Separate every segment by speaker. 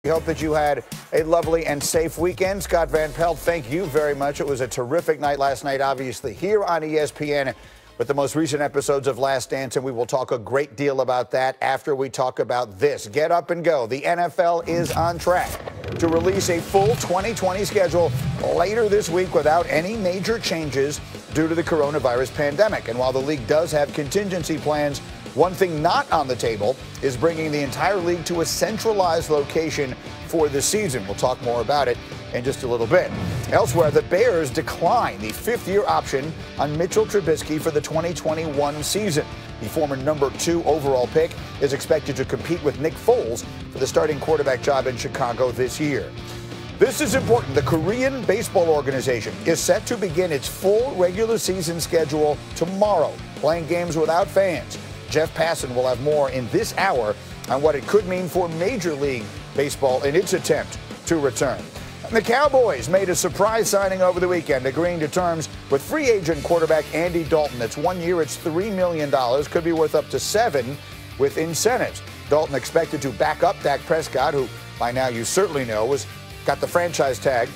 Speaker 1: We hope that you had a lovely and safe weekend. Scott Van Pelt, thank you very much. It was a terrific night last night, obviously, here on ESPN with the most recent episodes of Last Dance, and we will talk a great deal about that after we talk about this. Get up and go. The NFL is on track to release a full 2020 schedule later this week without any major changes due to the coronavirus pandemic. And while the league does have contingency plans, one thing not on the table is bringing the entire league to a centralized location for the season. We'll talk more about it in just a little bit. Elsewhere, the Bears decline the fifth-year option on Mitchell Trubisky for the 2021 season. The former number 2 overall pick is expected to compete with Nick Foles for the starting quarterback job in Chicago this year. This is important. The Korean Baseball Organization is set to begin its full regular season schedule tomorrow, playing games without fans. Jeff Passan will have more in this hour on what it could mean for Major League Baseball in its attempt to return. And the Cowboys made a surprise signing over the weekend, agreeing to terms with free agent quarterback Andy Dalton. It's 1 year, it's $3 million, could be worth up to $7 million with incentives. Dalton expected to back up Dak Prescott, who by now you certainly know got the franchise tag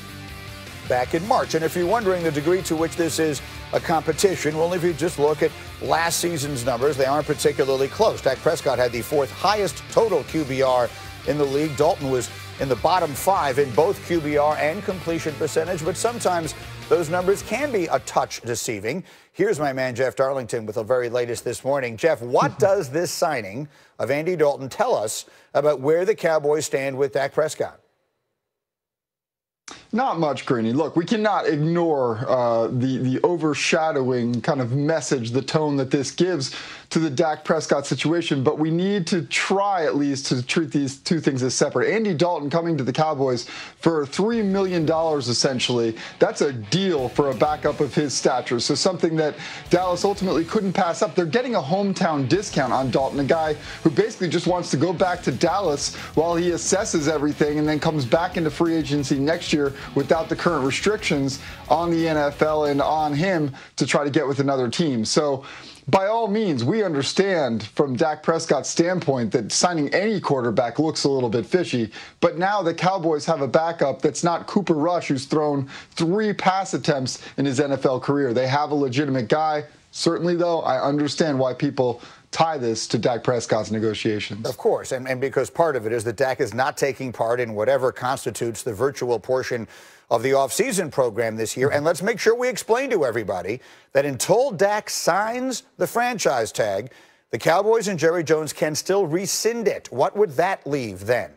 Speaker 1: back in March. And if you're wondering the degree to which this is a competition, well, if you just look at last season's numbers, they aren't particularly close. Dak Prescott had the 4th highest total QBR in the league. Dalton was in the bottom 5 in both QBR and completion percentage, but sometimes those numbers can be a touch deceiving. Here's my man, Jeff Darlington, with the very latest this morning. Jeff, what does this signing of Andy Dalton tell us about where the Cowboys stand with Dak Prescott?
Speaker 2: Not much, Greeny. Look, we cannot ignore the overshadowing kind of message, the tone that this gives to the Dak Prescott situation, but we need to try at least to treat these two things as separate. Andy Dalton coming to the Cowboys for $3 million, essentially. That's a deal for a backup of his stature, so something that Dallas ultimately couldn't pass up. They're getting a hometown discount on Dalton, a guy who basically just wants to go back to Dallas while he assesses everything and then comes back into free agency next year without the current restrictions on the NFL and on him to try to get with another team. So by all means, we understand from Dak Prescott's standpoint that signing any quarterback looks a little bit fishy, but now the Cowboys have a backup that's not Cooper Rush, who's thrown 3 pass attempts in his NFL career. They have a legitimate guy. Certainly, though, I understand why people tie this to Dak Prescott's negotiations.
Speaker 1: Of course, and because part of it is that Dak is not taking part in whatever constitutes the virtual portion of the offseason program this year. And let's make sure we explain to everybody that until Dak signs the franchise tag, the Cowboys and Jerry Jones can still rescind it. What would that leave then?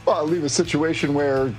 Speaker 2: Well, it'll leave a situation where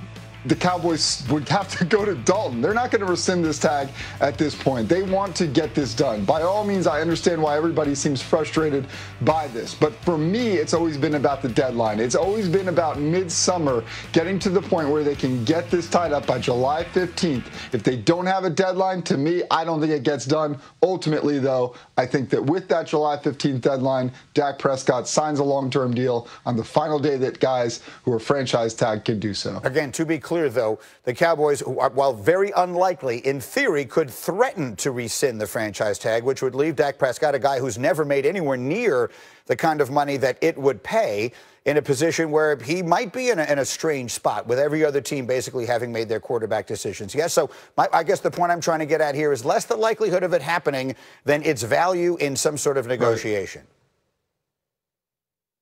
Speaker 2: the Cowboys would have to go to Dalton. They're not going to rescind this tag at this point. They want to get this done. By all means, I understand why everybody seems frustrated by this. But for me, it's always been about the deadline. It's always been about midsummer getting to the point where they can get this tied up by July 15th. If they don't have a deadline, to me, I don't think it gets done. Ultimately, though, I think that with that July 15th deadline, Dak Prescott signs a long-term deal on the final day that guys who are franchise tagged can do so.
Speaker 1: Again, to be clear, though, the Cowboys, while very unlikely, in theory, could threaten to rescind the franchise tag, which would leave Dak Prescott, a guy who's never made anywhere near the kind of money that it would pay, in a position where he might be in a strange spot, with every other team basically having made their quarterback decisions. Yes, so I guess the point I'm trying to get at here is less the likelihood of it happening than its value in some sort of negotiation. Right.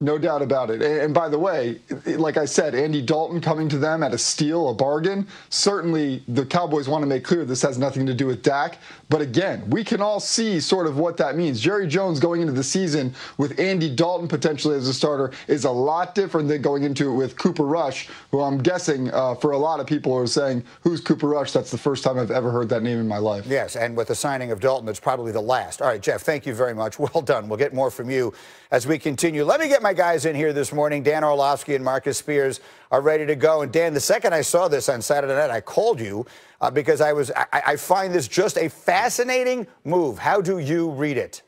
Speaker 2: No doubt about it. And by the way, like I said, Andy Dalton coming to them at a steal, a bargain. Certainly, the Cowboys want to make clear this has nothing to do with Dak. But again, we can all see sort of what that means. Jerry Jones going into the season with Andy Dalton potentially as a starter is a lot different than going into it with Cooper Rush, who I'm guessing for a lot of people are saying, who's Cooper Rush? That's the first time I've ever heard that name in my life.
Speaker 1: Yes, and with the signing of Dalton, it's probably the last. All right, Jeff, thank you very much. Well done. We'll get more from you as we continue. Let me get my guys in here this morning. Dan Orlovsky and Marcus Spears are ready to go. And Dan, the second I saw this on Saturday night, I called you because I find this just a fascinating move. How do you read it?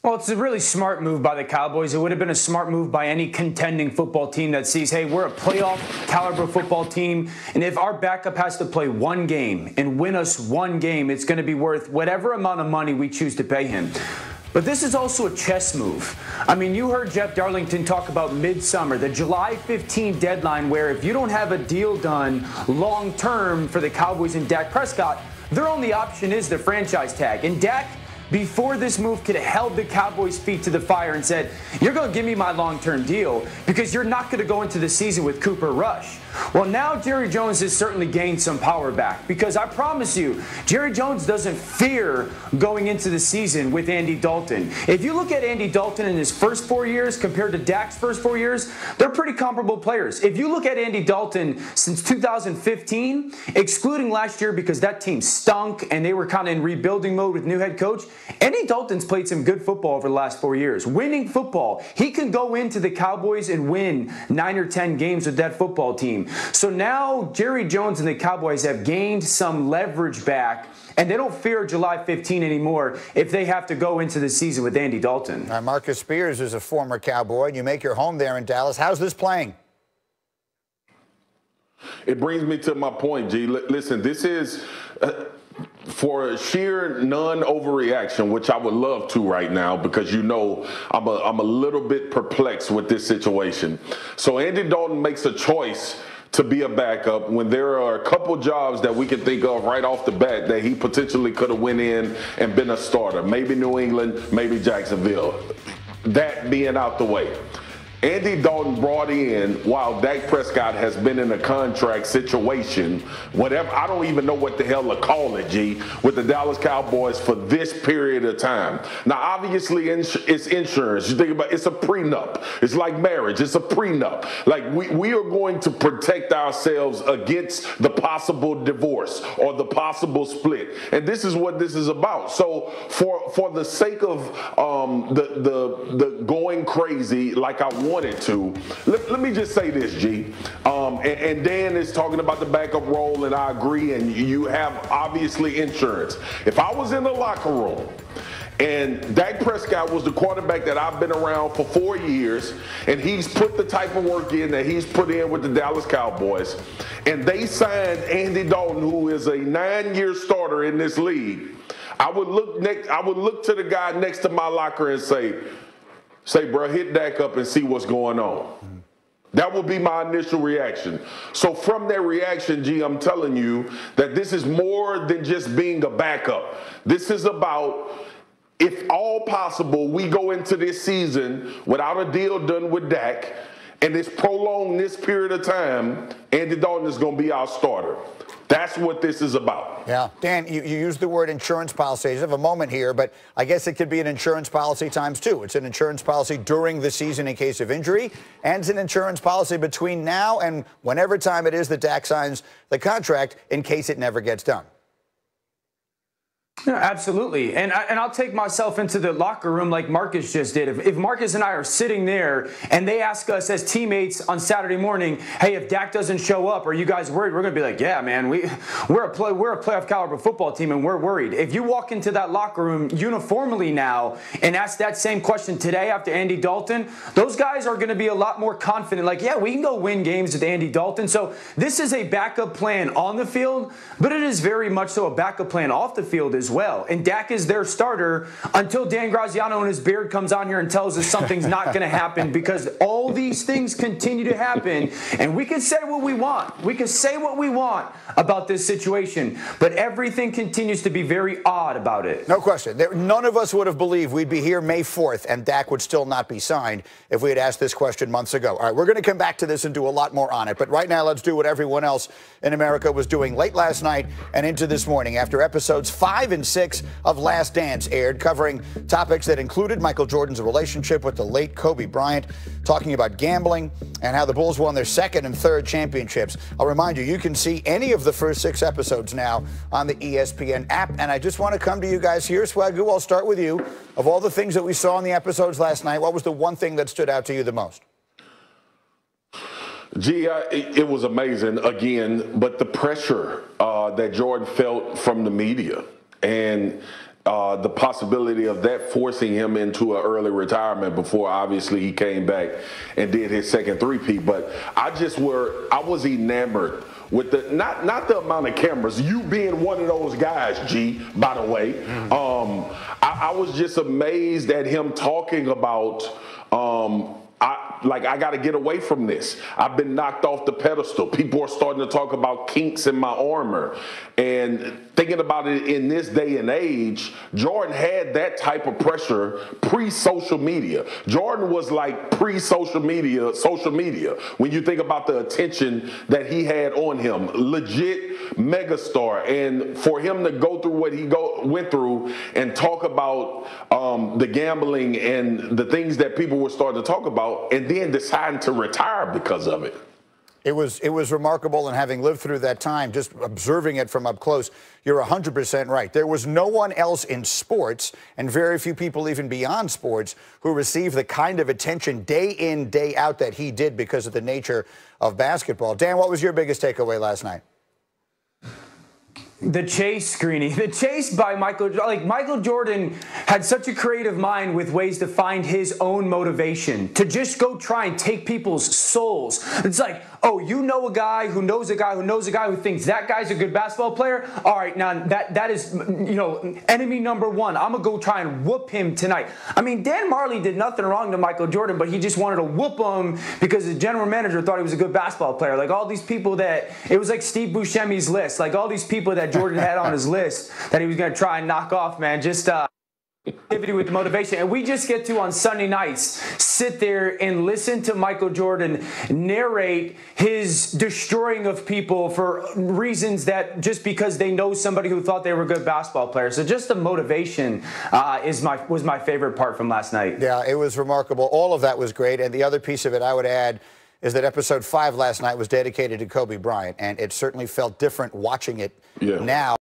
Speaker 3: Well, it's a really smart move by the Cowboys. It would have been a smart move by any contending football team that sees, hey, we're a playoff caliber football team, and if our backup has to play one game and win us one game, it's going to be worth whatever amount of money we choose to pay him. But this is also a chess move. I mean, you heard Jeff Darlington talk about midsummer, the July 15 deadline, where if you don't have a deal done long term for the Cowboys and Dak Prescott, their only option is the franchise tag. And Dak, before this move, could have held the Cowboys' feet to the fire and said, you're going to give me my long-term deal because you're not going to go into the season with Cooper Rush. Well, now Jerry Jones has certainly gained some power back because I promise you, Jerry Jones doesn't fear going into the season with Andy Dalton. If you look at Andy Dalton in his first 4 years compared to Dak's first 4 years, they're pretty comparable players. If you look at Andy Dalton since 2015, excluding last year because that team stunk and they were kind of in rebuilding mode with new head coach, Andy Dalton's played some good football over the last 4 years. Winning football. He can go into the Cowboys and win 9 or 10 games with that football team. So now Jerry Jones and the Cowboys have gained some leverage back, and they don't fear July 15 anymore if they have to go into the season with Andy Dalton.
Speaker 1: Marcus Spears is a former Cowboy, and you make your home there in Dallas. How's this playing?
Speaker 4: It brings me to my point, G. Listen, this is for sheer non-overreaction, which I would love to right now because you know I'm a little bit perplexed with this situation. So Andy Dalton makes a choice to be a backup when there are a couple jobs that we can think of right off the bat that he potentially could have went in and been a starter. Maybe New England, maybe Jacksonville. That being out the way. Andy Dalton brought in while Dak Prescott has been in a contract situation, whatever, I don't even know what the hell to call it, G, with the Dallas Cowboys for this period of time. Now, obviously, it's insurance. You think about it, it's a prenup. It's like marriage. It's a prenup. Like, we are going to protect ourselves against the possible divorce or the possible split. And this is what this is about. So for the sake of the going crazy like I wanted to, let me just say this, G. And Dan is talking about the backup role, and I agree, and you have obviously insurance. If I was in the locker room and Dak Prescott was the quarterback that I've been around for 4 years, and he's put the type of work in that he's put in with the Dallas Cowboys, and they signed Andy Dalton, who is a 9-year starter in this league, I would look to the guy next to my locker and say, bro, hit Dak up and see what's going on. That would be my initial reaction. So from that reaction, G, I'm telling you that this is more than just being a backup. This is about, if all possible, we go into this season without a deal done with Dak, and it's prolonged this period of time, Andy Dalton is going to be our starter. That's what this is about.
Speaker 1: Yeah. Dan, you used the word insurance policy. I just have a moment here, but I guess it could be an insurance policy times two. It's an insurance policy during the season in case of injury, and it's an insurance policy between now and whenever time it is that Dak signs the contract in case it never gets done.
Speaker 3: Yeah, absolutely. And I'll take myself into the locker room like Marcus just did. If Marcus and I are sitting there and they ask us as teammates on Saturday morning, hey, if Dak doesn't show up, are you guys worried? We're going to be like, yeah, man, we're a playoff caliber football team and we're worried. If you walk into that locker room uniformly now and ask that same question today after Andy Dalton, those guys are going to be a lot more confident. Like, yeah, we can go win games with Andy Dalton. So this is a backup plan on the field, but it is very much so a backup plan off the field as well. And Dak is their starter until Dan Graziano and his beard comes on here and tells us something's not going to happen, because all these things continue to happen. And we can say what we want. We can say what we want about this situation, but everything continues to be very odd about it.
Speaker 1: No question. None of us would have believed we'd be here May 4th and Dak would still not be signed if we had asked this question months ago. All right, we're going to come back to this and do a lot more on it. But right now, let's do what everyone else in America was doing late last night and into this morning after episodes 5 and 6 of Last Dance aired, covering topics that included Michael Jordan's relationship with the late Kobe Bryant, talking about gambling, and how the Bulls won their second and third championships. I'll remind you, you can see any of the first 6 episodes now on the ESPN app. And I just want to come to you guys here. Swagoo, I'll start with you. Of all the things that we saw in the episodes last night, what was the one thing that stood out to you the most?
Speaker 4: Gee, it was amazing, again, but the pressure that Jordan felt from the media and the possibility of that forcing him into an early retirement before obviously he came back and did his second three-peat. But I was enamored with the not the amount of cameras, you being one of those guys, G, by the way. I was just amazed at him talking about I got to get away from this. I've been knocked off the pedestal. People are starting to talk about kinks in my armor. And thinking about it in this day and age, Jordan had that type of pressure pre-social media. Jordan was like pre-social media, social media. When you think about the attention that he had on him, legit megastar. And for him to go through what he went through and talk about the gambling and the things that people were starting to talk about, and then deciding to retire because of it.
Speaker 1: It was remarkable, and having lived through that time, just observing it from up close, you're 100% right. There was no one else in sports, and very few people even beyond sports, who received the kind of attention day in, day out that he did because of the nature of basketball. Dan, what was your biggest takeaway last night?
Speaker 3: The chase, Greeny. The chase by Michael. Like, Michael Jordan had such a creative mind with ways to find his own motivation, to just go try and take people's souls. It's like, oh, you know a guy who knows a guy who knows a guy who thinks that guy's a good basketball player? All right, now that is, enemy number one. I'm going to go try and whoop him tonight. I mean, Dan Marley did nothing wrong to Michael Jordan, but he just wanted to whoop him because the general manager thought he was a good basketball player. Like, all these people that, it was like Steve Buscemi's list. Like, all these people that Jordan had on his list that he was going to try and knock off, man. Just activity with the motivation. And we just get to, on Sunday nights, sit there and listen to Michael Jordan narrate his destroying of people for reasons that just because they know somebody who thought they were a good basketball player. So just the motivation was my favorite part from last night.
Speaker 1: Yeah, it was remarkable. All of that was great. And the other piece of it I would add is that episode 5 last night was dedicated to Kobe Bryant, and it certainly felt different watching it now.